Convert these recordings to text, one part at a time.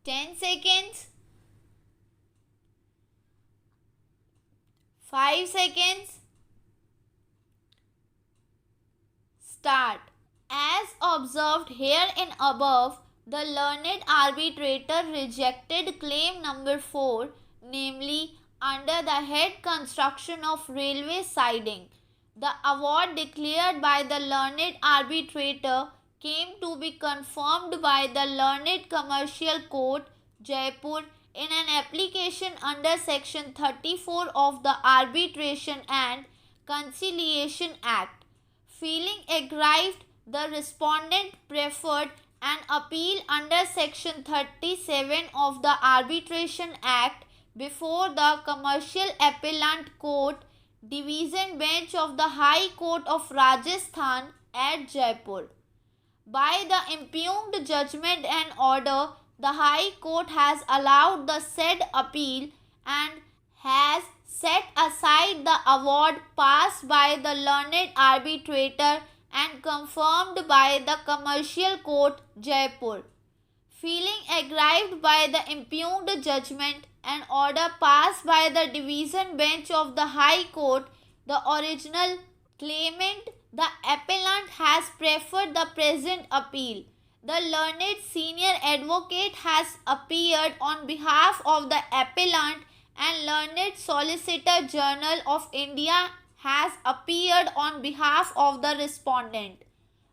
10 seconds, 5 seconds, start. As observed herein above, the learned arbitrator rejected claim number 4, namely under the head construction of railway siding. The award declared by the learned arbitrator came to be confirmed by the Learned Commercial Court, Jaipur, in an application under Section 34 of the Arbitration and Conciliation Act. Feeling aggrieved, the respondent preferred an appeal under Section 37 of the Arbitration Act before the Commercial Appellant Court, Division Bench of the High Court of Rajasthan at Jaipur. By the impugned judgment and order, the High Court has allowed the said appeal and has set aside the award passed by the learned arbitrator and confirmed by the Commercial Court, Jaipur. Feeling aggrieved by the impugned judgment and order passed by the Division Bench of the High Court, the original claimant, the appellant, has preferred the present appeal. The learned senior advocate has appeared on behalf of the appellant, and Learned Solicitor General of India has appeared on behalf of the respondent.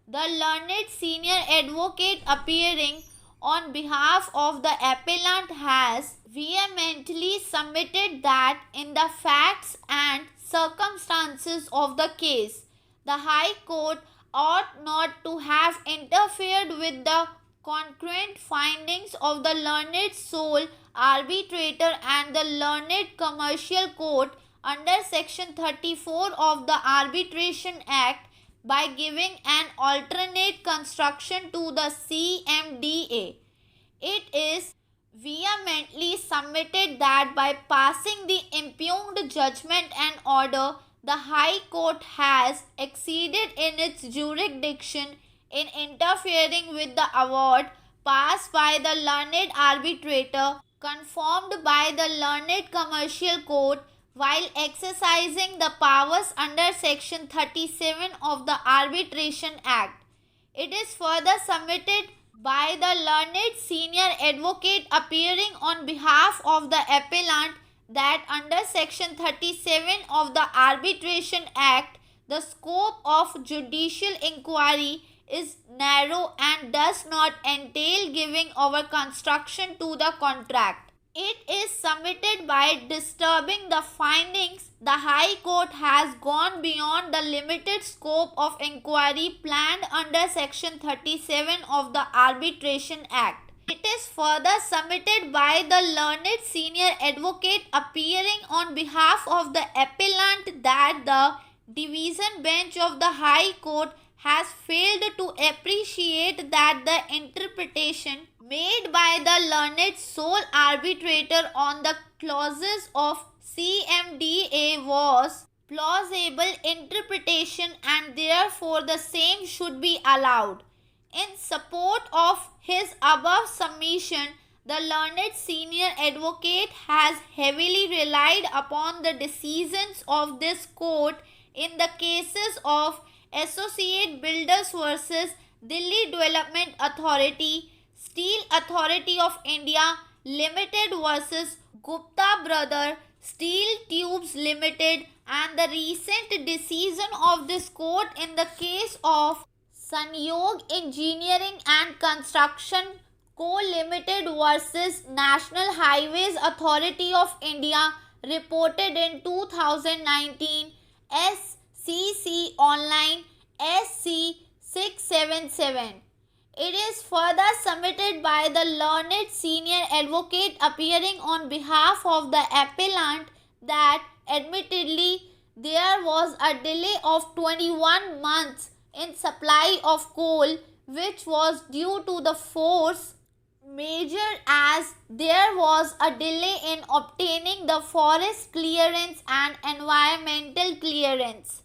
The learned senior advocate appearing on behalf of the appellant has vehemently submitted that in the facts and circumstances of the case, the High Court ought not to have interfered with the concurrent findings of the learned sole arbitrator and the Learned Commercial Court under Section 34 of the Arbitration Act by giving an alternate construction to the CMDA. It is vehemently submitted that by passing the impugned judgment and order, the High Court has exceeded in its jurisdiction in interfering with the award passed by the learned arbitrator, confirmed by the Learned Commercial Court, while exercising the powers under Section 37 of the Arbitration Act. It is further submitted by the learned senior advocate appearing on behalf of the appellant that under Section 37 of the Arbitration Act, the scope of judicial inquiry is narrow and does not entail giving over construction to the contract. It is submitted by disturbing the findings. The High Court has gone beyond the limited scope of inquiry planned under Section 37 of the Arbitration Act. It is further submitted by the learned senior advocate appearing on behalf of the appellant that the Division Bench of the High Court has failed to appreciate that the interpretation made by the learned sole arbitrator on the clauses of CMDA was plausible interpretation and therefore the same should be allowed. In support of his above submission, the learned senior advocate has heavily relied upon the decisions of this court in the cases of Associate Builders vs. Delhi Development Authority, Steel Authority of India Limited vs. Gupta Brother Steel Tubes Limited, and the recent decision of this court in the case of Sanyog Engineering and Construction Co. Limited vs. National Highways Authority of India, reported in 2019, SCC Online SC 677. It is further submitted by the learned senior advocate appearing on behalf of the appellant that admittedly there was a delay of 21 months in supply of coal, which was due to the force majeure, as there was a delay in obtaining the forest clearance and environmental clearance.